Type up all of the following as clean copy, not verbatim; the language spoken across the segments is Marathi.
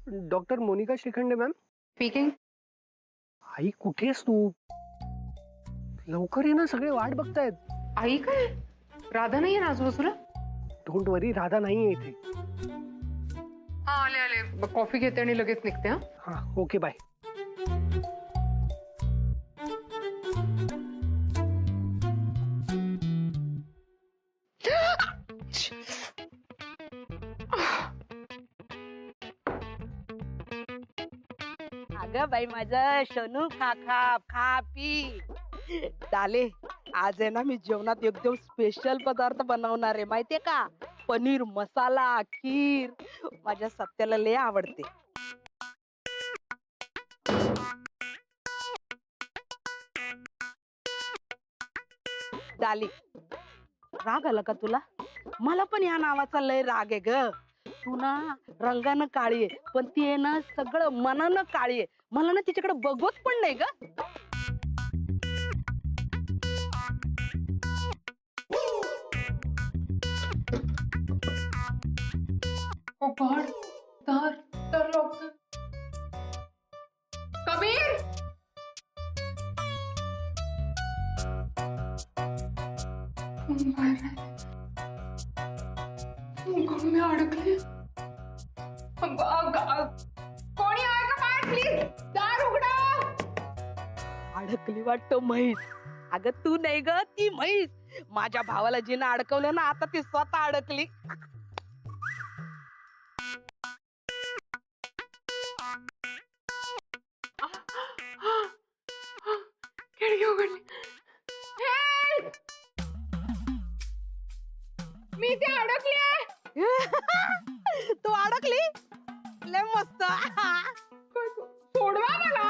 Doctor Monika Shrikhande ma'am. Speaking. आई कुठे आहेस तू? लवकर ये ना, सगळे वाट बघतायत. आई काय? राधा नाहीये ना आजूबाजूला? डोंट वरी, राधा नाहीये इथे. हा आले आले, कॉफी घेते आणि लगेच निघते. हा ओके बाय. अगं बाई माझं शनू, खा खा खा पी. डाले, आज आहे ना मी जेवणात एकदम स्पेशल पदार्थ बनवणार आहे, माहितीये का? पनीर मसाला खीर. माझ्या सत्याला लय आवडते. डाली, राग आला का तुला? मला पण या नावाचा लय राग आहे ग. तू ना रंगानं काळी आहे, पण ती आहे ना सगळं मनानं काळी आहे. मला ना तिच्याकडे बघवत पण नाही ग. ओ गॉड, तर लॉक. कबीर, मी अडकले. कोणी आहे का बाहेर? प्लीज दार उघडा. अडकली वाटत म्हैस. अगं तू नाही ग, ती म्हैस. माझ्या भावाला जिनं अडकवलं ना, आता ती स्वतः अडकली. खिडकी उघडली. मी ते अडकली आहे. तू अडकली? लय मस्त. सोडवा मला.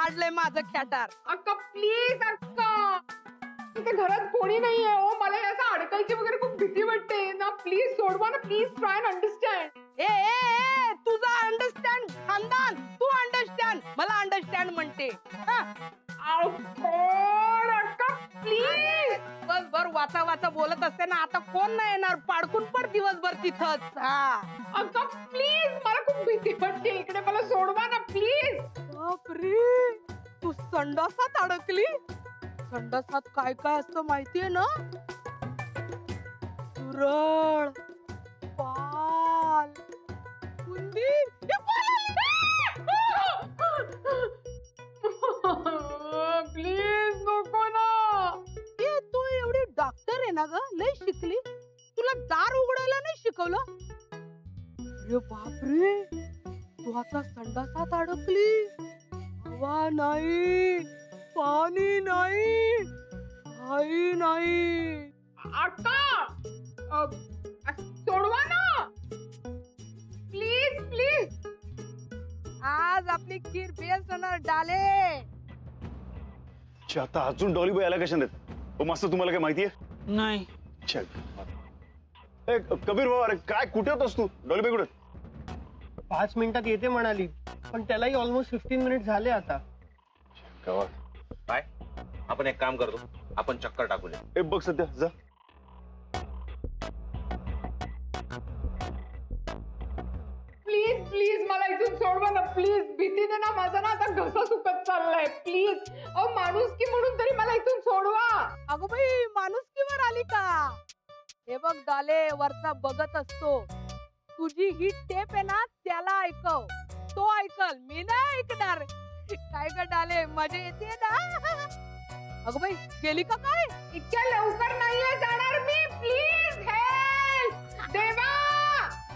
अडलंय माझं खेटार. अक्का प्लीज अक्का, इथे घरात कोणी नाहीये. ओ मला असं अडकायची वगैरे खूप भीती वाटते ना. प्लीज सोडवा ना. Please try and understand. ए तुझा अंडरस्टँड खानदान, तू अंडरस्टँड, मला अंडरस्टँड म्हणते. अक्का प्लीज. बस बर वाचा वाचा बोलत असते ना, आता कोण नाही येणार. पाडकून पण दिवसभर तिथंच. अक्का प्लीज, मला खूप भीती वाटते इकडे. मला सोडवा ना प्लीज. बापरे, तू संडासात अडकली? संडासात काय काय असतं माहितीये ना? तुरळ, पाल, उंदीर. प्लीज नको ना. ए तू एवढी डॉक्टर आहे ना ग, लय शिकली, तुला दार उघडायला नाही शिकवलं? अरे बापरे, तू आता संडासात अडकली. हवा नाही, पाणी नाही, काही नाही. अक्का सोडवा ना प्लीज प्लीज. आज आपली खीर बेस्ट होणार डाले. आता अजून डॉली बॉय आला कशा नाहीत? मस्त, तुम्हाला काय माहितीये? नाही. कबीर बाबा, अरे काय कुठे होतास तू? डॉली बॉय कुठे? 5 मिनिटात येते म्हणाली, पण त्यालाही ऑलमोस्ट 15 मिनिट झाले आता. काय आपण एक काम करतो, आपण चक्कर टाकूया. ए बघ सध्या जा. प्लीज प्लीज मला इथून सोडवा ना प्लीज. भीतीने ना माझा ना आता घसा सुकत चाललाय. प्लीज अहो माणुसकी म्हणून तरी मला इथून सोडवा. अगं बाई, माणुसकीवर आली का? हे बघ डाले, वरचा बघत असतो. तुझी ही टेप आहे ना, त्याला ऐकव, तो ऐकल, मी नाही ऐकणार. काय ग डाले, मजा येते ना? अगं बाई, गेली का काय? इतक्या लवकर नाहीये जाणार मी. Please help. देवा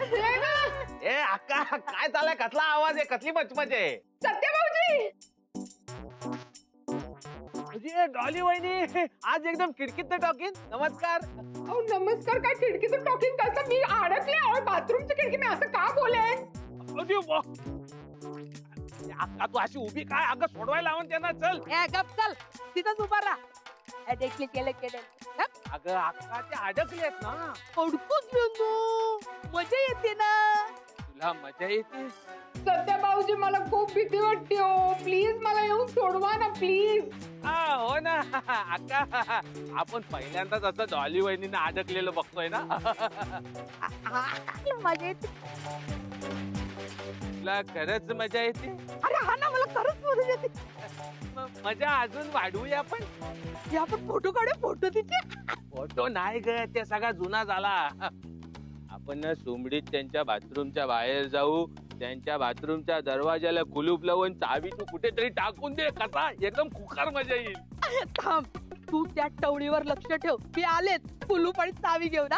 देवा. ए अक्का, काय चाललाय? कसला आवाज आहे? कसली मचमच आहे? सत्य भाऊजी. म्हणजे डॉली वहिनी आज एकदम खिडकीत टॉकिंग. नमस्कार. अहो नमस्कार काय? खिडकीतून टॉकिंग करता? मी अडकले अहो बाथरूमच्या खिडकी. मी असं का बोलेन? अक्का तू अशी उभी काय? अगं सोडवायला लावून त्यांना. चल ए गप चल, तिथंच उभा राहा. देखील केलं अगं अक्का ते अडकलेत ना. अडकूच घेऊन मजा येते ना. तुला मजा येते? सत्या भाऊजी मला खूप भीती वाटते हो. प्लीज मला येऊन सोडवा ना प्लीज. हो ना अक्का, आपण पहिल्यांदाच असं डॉली वहिनींना अडकलेलं बघतोय ना. मजा येते. तुला खरंच मजा येते? अरे हा ना, मला खरंच मजा येते. मग मजा अजून वाढवूया आपण. हे आपण फोटो काढू, फोटो तिथे. फोटो नाही ग, ते सगळा जुना झाला. आपण ना सुमडीत त्यांच्या बाथरूमच्या बाहेर जाऊ, त्यांच्या बाथरूमच्या दरवाजाला कुलूप लावून चावी तू कुठेतरी टाकून दे. कसा एकदम खुकार मजा येईल. थांब, तू त्या टवळीवर लक्ष ठेव. मी आलेच कुलूप आणि चावी घेऊन.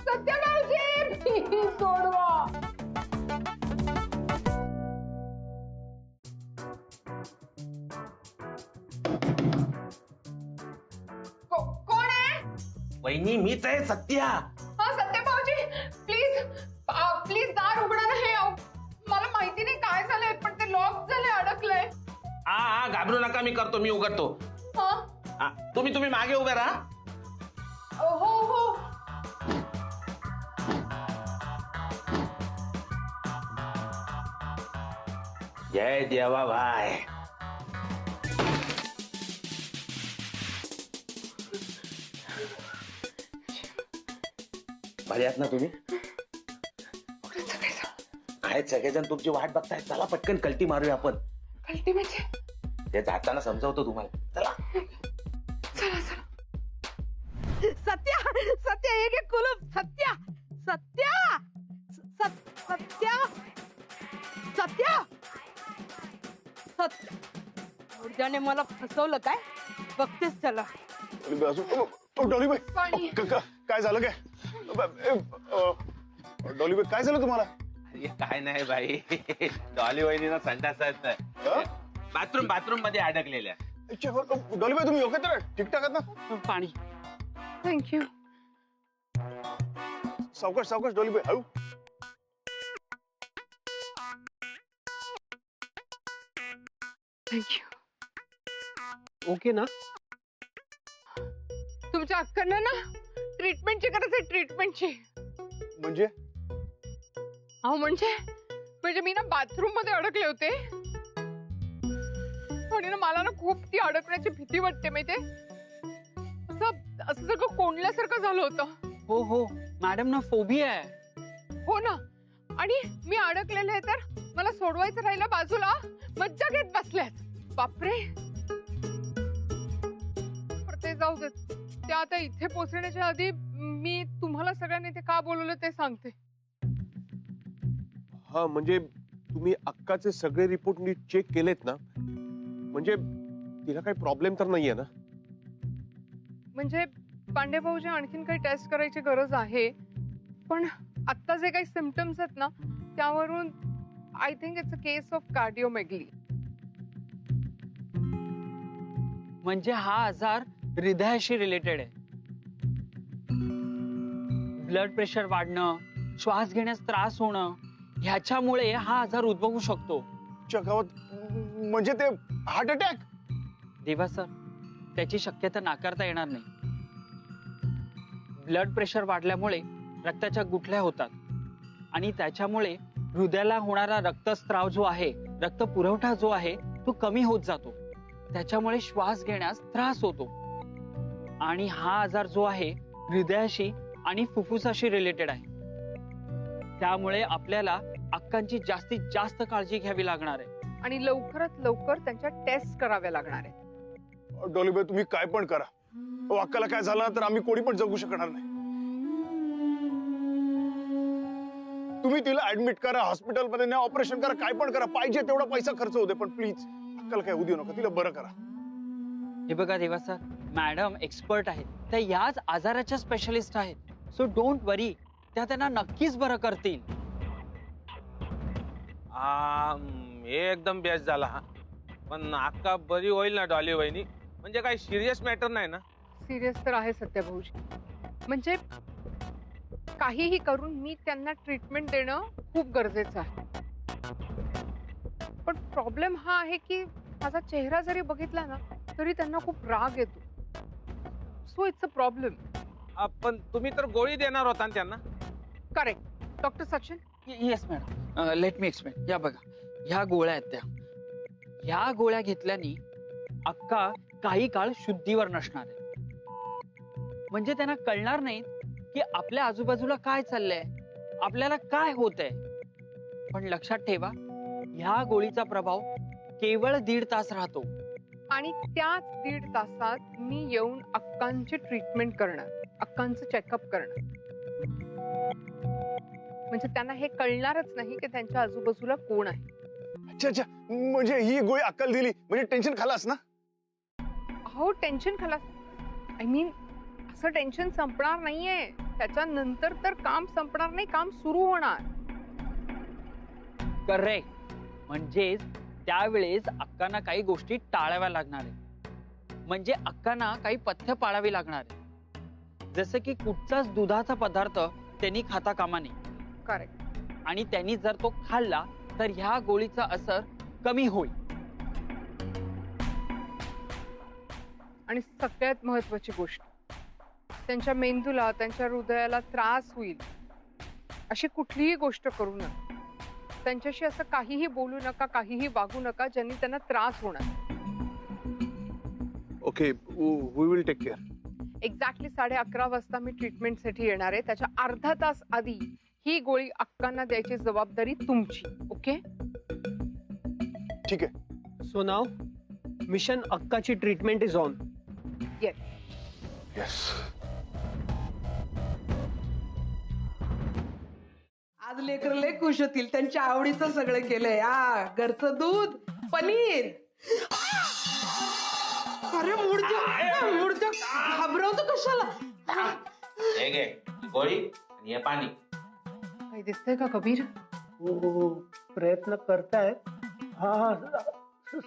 सत्या भाऊजी प्लीज सोडवा. कोण आहे? वहिनी मीच आहे सत्या. हा सत्या भाऊजी प्लीज प्लीज दार उघडा ना. हे मला माहिती नाही काय झालंय, पण ते लॉक झालंय, अडकलंय. हा घाबरू नका, मी करतो, मी उघडतो. हा तुम्ही मागे उभे राहा. हो हो. जय देवा भाई. बरे आहात ना तुम्ही? आहेत सगळेजण तुमची वाट बघतायत. चला पटकन कल्टी मारूया आपण. कल्टी म्हणजे? ते जाताना समजावतो तुम्हाला. चला. चला चला. सत्या, सत्या एक एक कुलूप. सत्या, सत्या, सत्या, सत्या, सत्या. मुर्द्याने मला फसवलं काय? बघतेस त्याला. डॉलीबाई पाणी. काय झालं काय? डॉलीबाई काय झालं तुम्हाला? अरे काय नाही बाई, डॉली वहिनीला संडासात बाथरूम मध्ये अडकलेल्या. डॉलीबाई तुम्ही योग्य तर ठीकठाक आहात ना? पाणी. थँक्यू. सावकाश सावकाश डॉलीबाई, हळू. थँक्यू. ओके ना? तुमच्या अक्कांना ना ट्रीटमेंटची गरज आहे, ट्रीटमेंटची. म्हणजे अहो म्हणजे मी ना बाथरूम मध्ये अडकले होते आणि ना मला ना खूप ती अडकण्याची भीती वाटते माहितीये. असं सगळं कोंडल्यासारखं झालं होतं. हो हो, मॅडम ना फोबिया आहे. हो ना. आणि मी अडकलेले तर मला सोडवायचं राहिलं बाजूला, मज्जा घेत बसल्यात. बापरे. ते जाऊ देत. त्या आता इथे पोहोचण्याच्या आधी मी तुम्हाला सगळ्यांनी ते का बोलवलं ते सांगते. हा म्हणजे तुम्ही अक्काचे सगळे रिपोर्ट नीट चेक केलेत ना? म्हणजे तिला काही प्रॉब्लेम तर नाहीये ना? म्हणजे पांडे भाऊजी आणखीन काही टेस्ट करायची गरज आहे, पण आता जे काही सिम्पटम्स आहेत ना त्यावरून I think it's a case of cardiomegaly. म्हणजे हा आजार हृदयाशी रिलेटेड आहे. ब्लड प्रेशर वाढणं, श्वास घेण्यास त्रास होणं, ह्याच्यामुळे हा आजार उद्भवू शकतो. गावात म्हणजे ते हार्ट अटॅक? देवा सर, त्याची शक्यता नाकारता येणार नाही. ब्लड प्रेशर वाढल्यामुळे रक्ताच्या गुठळ्या होतात आणि त्याच्यामुळे हृदयाला होणारा रक्तस्त्राव जो आहे, रक्त पुरवठा जो आहे तो कमी होत जातो. त्याच्यामुळे श्वास घेण्यास त्रास होतो आणि हा आजार जो आहे हृदयाशी आणि फुफ्फुसाशी रिलेटेड आहे. त्यामुळे आपल्याला अक्कांची जास्तीत जास्त काळजी घ्यावी लागणार आहे आणि लवकरात लवकर त्यांच्या टेस्ट कराव्या लागणार आहेत. डॉलीबाई तुम्ही काय पण करा, अक्काला काय झालं तर आम्ही कोणी पण जगू शकणार नाही. तुम्ही तिला ऍडमिट करा, हॉस्पिटलमध्ये न्या, ऑपरेशन करा, काय पण करा, पाहिजे तेवढा पैसा खर्च होते, पण प्लीज अक्काला काय होऊ देऊ नका, तिला बरं करा. हे बघा देवा सर, मॅडम एक्सपर्ट आहेत, त्या याच आजाराच्या स्पेशलिस्ट आहेत. सो डोंट वरी, त्या त्यांना नक्कीच बरं करतील. हे एकदम बेस्ट झाला. हा पण अक्का बरी होईल ना डॉली वहिनी? म्हणजे काही सिरियस मॅटर नाही ना? सिरियस तर आहे सत्या भाऊजी. म्हणजे काहीही करून मी त्यांना ट्रीटमेंट देणं खूप गरजेचं आहे. पण प्रॉब्लेम हा आहे की माझा चेहरा जरी बघितला ना तरी त्यांना खूप राग येतो. So it's a problem. पण तुम्ही तर गोळी देणार होता ना त्यांना? Correct. Doctor Sachin. Yes madam, let me explain. या बघा, ह्या गोळ्या आहेत त्या. ह्या गोळ्या घेतल्याने अक्का काही काळ शुद्धीवर नसणार आहे. म्हणजे त्यांना कळणार नाही की आपल्या आजूबाजूला काय चाललंय. आपल्याला काय होतंय. पण लक्षात ठेवा, ह्या गोळीचा प्रभाव केवळ 1.5 तास राहतो. आणि त्याच 1.5 तासात मी येऊन अक्कांची ट्रीटमेंट करणार, अक्कांचं चेकअप करणार. म्हणजे त्यांना हे कळणारच नाही की त्यांच्या आजूबाजूला कोण आहे. अच्छा अच्छा, म्हणजे ही गोळी अक्कल दिली म्हणजे टेन्शन खालास ना. हो, टेन्शन खलास. आय मीन, असं टेन्शन संपणार नाहीये. त्याच्यानंतर तर काम संपणार नाही, काम सुरू होणार. करेक्ट. म्हणजेच त्यावेळेस अक्कांना काही गोष्टी टाळाव्या लागणार आहे. म्हणजे अक्कांना काही पथ्य पाळावी लागणार आहे. जसं की कुठचाच दुधाचा पदार्थ त्यांनी खाता कामा नये. करेक्ट. आणि त्यांनी जर तो खाल्ला तर ह्या गोळीचा असर कमी होईल. आणि सगळ्यात महत्वाची गोष्ट, त्यांच्या मेंदूला, त्यांच्या हृदयाला त्रास होईल अशी कुठलीही गोष्ट करू नका. त्यांच्याशी असं काहीही बोलू नका, काहीही वागू नका ज्यांनी त्यांना त्रास होणार. Okay, we will take care. Exactly 11:30 वाजता मी ट्रीटमेंटसाठी येणार आहे. त्याच्या अर्धा तास आधी ही गोळी अक्कांना द्यायची जबाबदारी तुमची. ओके? ठीक आहे. सो नाव मिशन अक्काची treatment is on. Yes. Yes. आज लेकर लय खुश होतील, त्यांच्या आवडीचं सगळं केलंय. घरचं दूध, पनीर. अरे मुडद्या घाबरवतो कशाला. हे घे गोळी आणि हे पाणी. काही दिसतंय का कबीर? हो, प्रयत्न करतायत. हा,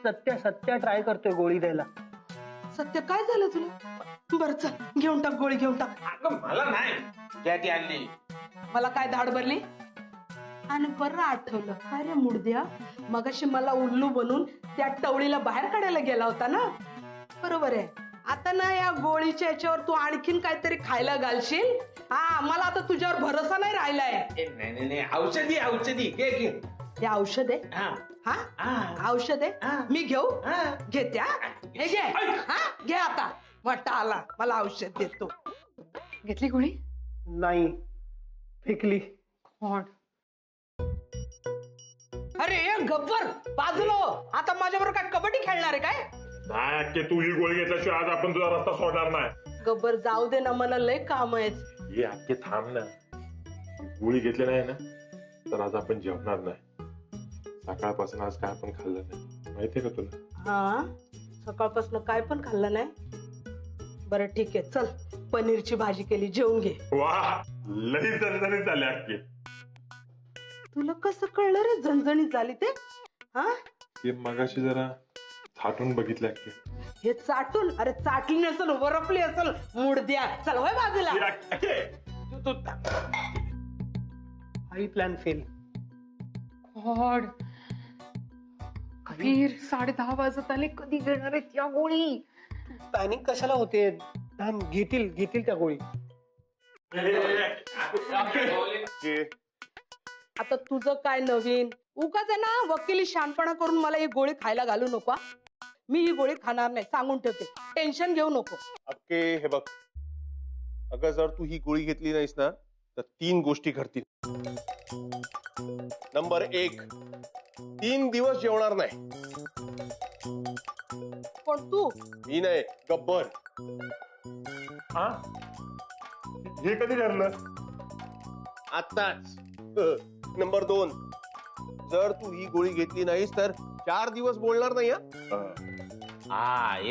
सत्या ट्राय करतोय गोळी द्यायला. सत्य, काय झालं तुला? बरं चल, घेऊन टाक गोळी, घेऊन टाक. अगं मला नाही, त्या ती आणली. मला काय धाड भरली? आणि बरं आठवलं, काय रे मुडद्या, मगाशी मला उल्लू बनून त्या टवळीला बाहेर काढायला गेला होता ना. बरोबर आहे. आता ना या गोळीच्या याच्यावर तू आणखीन काहीतरी खायला घालशील. मला आता तुझ्यावर भरोसा नाही राहिलाय. नाही, औषधी घे घे. हे औषध आहे? औषध आहे? मी घेऊ? घेते. हे घे. घे आता. वाटा आला, मला औषध देतो. घेतली गोळी? नाही, फेकली. अरे गब्बर, बाजूला हो. आता माझ्याबरोबर काय कबड्डी खेळणार आहे काय? नाही, तू ही गोळी घेतल्याशिवाय आज आपण तुझा रस्ता सोडणार नाही. गब्बर जाऊ दे ना, मला लय काम आहेत. हे अख्खे थांब ना. गोळी घेतली नाही ना तर आज आपण जेवणार नाही. सकाळपासून आज काय आपण खाल्लं नाही, माहितीये का तुला? सकाळपासून काय पण खाल्लं नाही? बरं ठीक आहे, चल पनीरची भाजी केली, जेवून घे. वा, लई झणझणीत झाली अख्खी. तुला कसं कळलं रे झणझणीत झाली ते? ते मगाशी जरा थाटून बघितलं अख्खी. हे चाटून? अरे चाटली नसेल, वरपली असेल मुडद्या. चल होय बाजूला. हाही प्लॅन फेल. गॉड, कबीर 10:30 वाजत आले. कधी घेणार आहेत या गोळी? पॅनिक कशाला होते? घेतील त्या गोळी. आता तुझं काय नवीन? उगाच आहे ना वकिली शहाणपणा करून मला ही गोळी खायला घालू नको. मी ही गोळी खाणार नाही, सांगून ठेवते. टेन्शन घेऊ नको. अक्के, हे बघ, अगं जर तू ही गोळी घेतली नाहीस ना तर 3 गोष्टी घडतील. नंबर 1, 3 दिवस जेवणार नाही. पण तू? मी नाही, गब्बर. हे कधी ठरलं? आताच. नंबर 2, जर तू ही गोळी घेतली नाहीस तर 4 दिवस बोलणार नाही.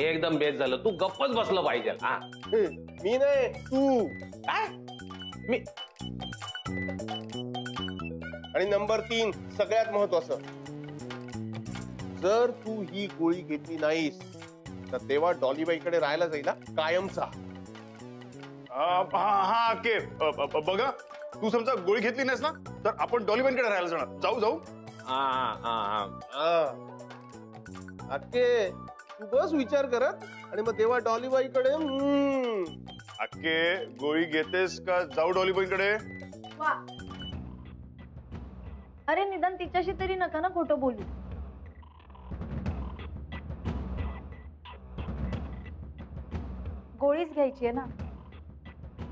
एकदम बेस्ट झालं. तू गप्पच बसलं पाहिजे. मी नाही, तू. काय? मी आणि नंबर 3, सगळ्यात महत्वाचं, जर तू ही गोळी घेतली नाहीस तर तेव्हा डॉलीबाईकडे राहायला जाईल कायमचा. हा के बघा, तू समजा गोळी घेतली नाहीस ना तर आपण डॉलीबाईंकडे राहायला जाणार. जाऊ. अक्के, तू बस विचार करत आणि मग तेव्हा डॉलीबाईकडे. अक्के, गोळी घेतेस का जाऊ डॉलीबाईंकडे? अरे निदान तिच्याशी तरी नका ना खोटं बोलू. गोळीच घ्यायची आहे ना,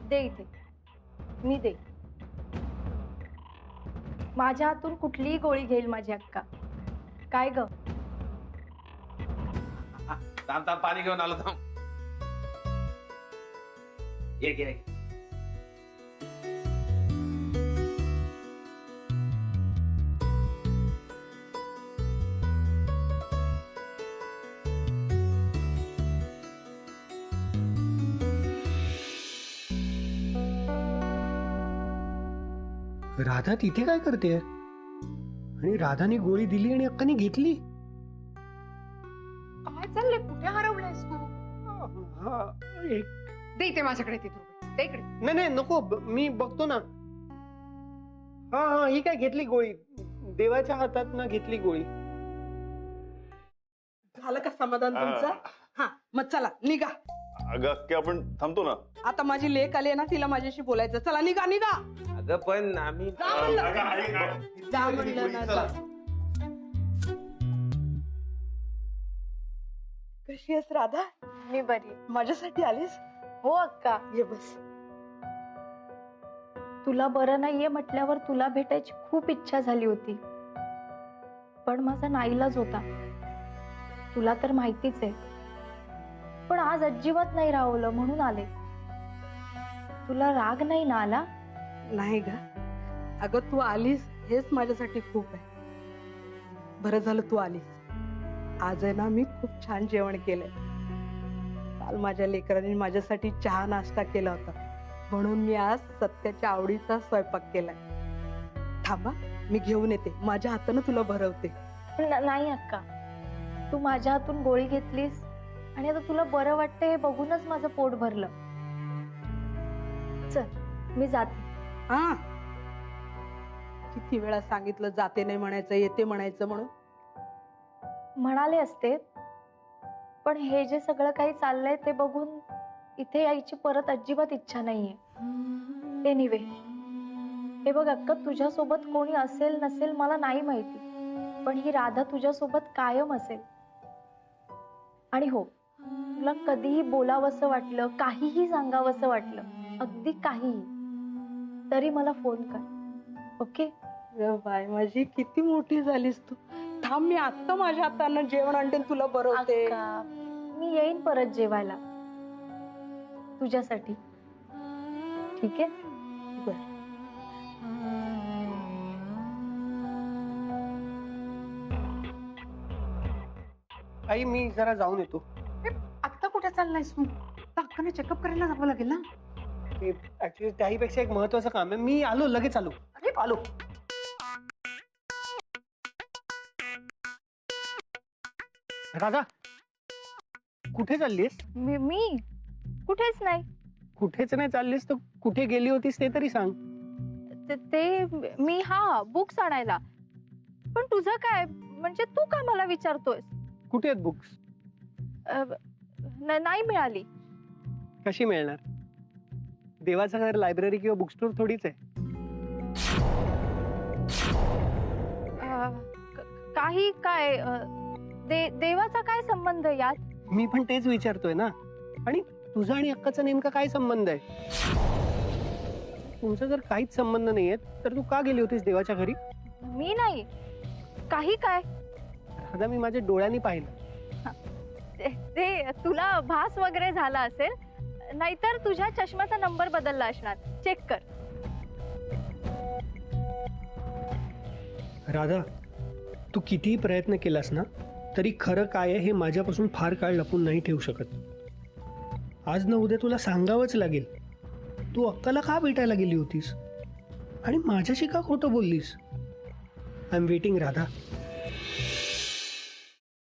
दे इथे, मी दे. माझ्या हातून कुठलीही गोळी घेईल माझी अक्का. काय ग? थांब थांब, पाणी घेऊन आलो, थांब. ये घे. राधा तिथे काय करते? आणि राधाने गोळी दिली आणि अक्काने घेतली. काय चाललंय? कुठे हरवलंयस तू? हा, दे इथे माझ्याकडे ते रुपये. दे इकडे. नाही नाही नको, मी बघतो ना. हा हा, ही काय घेतली गोळी, देवाच्या हातात ना घेतली गोळी. झालं का समाधान तुमचं? हा मग चला निघा. अगं अक्के, आपण थांबतो ना. आता माझी लेक आली आहे ना, तिला माझ्याशी बोलायचं. चला निघा निघा. अगं पण आम्ही जा म्हणलं. जा म्हणलं ना, जा. कशी आहेस राधा? मी बरी. माझ्यासाठी आलीस? हो अक्का. ये बस. तुला बरं नाहीये म्हटल्यावर तुला भेटायची खूप इच्छा झाली होती, पण माझा नाईलाज होता. तुला तर माहितीच आहे. पण आज अजिबात नाही राहवलं म्हणून आले. तुला राग नाही ना आला? नाही ग. अगं तू आलीस हेच माझ्यासाठी खूप आहे. बरं झालं तू आलीस. आज आहे ना, मी खूप छान जेवण केलंय. काल माझ्या लेकरांनी माझ्यासाठी चहा नाश्ता केला होता, म्हणून मी आज सत्याच्या आवडीचा स्वयंपाक केलाय. थांबा, मी घेऊन येते. माझ्या हातानं तुला भरवते. नाही अक्का, तू माझ्या हातून गोळी घेतलीस आणि आता तुला बरं वाटतं हे बघूनच माझं पोट भरलं. चल मी जाते. हा, किती वेळा सांगितलं जाते नाही म्हणायचं, येते म्हणायचं म्हणून. म्हणाले असते, पण हे जे सगळं काही चाललंय ते बघून इथे यायची परत अजिबात इच्छा नाहीये. एनिवे, हे बघ अक्का, तुझ्यासोबत कोणी असेल नसेल मला नाही माहिती, पण ही राधा तुझ्यासोबत कायम असेल. आणि हो, तुला कधीही बोलावंसं वाटलं, काहीही सांगावंसं वाटलं, अगदी काहीही, तरी मला फोन कर. ओके? बाय, माझी किती मोठी झालीस तू. थांब, मी आता माझ्या हातानं जेवण आणते, तुला भरवते. अक्का, मी येईन परत जेवायला तुझ्यासाठी. ठीक आहे? बरं. आई, मी जरा जाऊन येतो. आत्ता कुठे चाललायस तू? अक्काने चेकअप करायला जावं लागेल ना. ऍक्च्युली त्याहीपेक्षा एक महत्वाचं काम आहे. मी आलो, लगेच आलो. आलो. राधा, कुठे चाललीस? मी कुठेच नाही. कुठेच नाही चाललीस तर कुठे गेली होतीस ते तरी सांग. ते मी बुक्स आणायला. पण तुझं काय, म्हणजे तू का मला विचारतोयस? कुठे आहेत बुक्स? नाही मिळाली. कशी मिळणार? देवाचं घर लायब्ररी किंवा बुक स्टोर थोडीच आहे. काही काय, देवाचा काय संबंध यात? मी पण तेच विचारतोय ना. आणि तुझा आणि अक्काचा नेमका काय संबंध आहे? तुमचा जर काहीच संबंध नाहीये तर तू का गेली होतीस देवाच्या घरी? मी नाही. काही काय? राधा, मी माझ्या डोळ्यांनी पाहिलं. ते तुला भास वगैरे झाला असेल, नाहीतर तुझ्या चष्म्याचा नंबर बदलला असणार. चेक कर. राधा, तू कितीही प्रयत्न केलास ना, तरी खरं काय आहे हे माझ्यापासून फार काळ लपून नाही ठेवू शकत. आज ना उद्या तुला सांगावंच लागेल. तू अक्काला का भेटायला गेली होतीस आणि माझ्याशी का खोटं बोललीस? I am waiting Radha.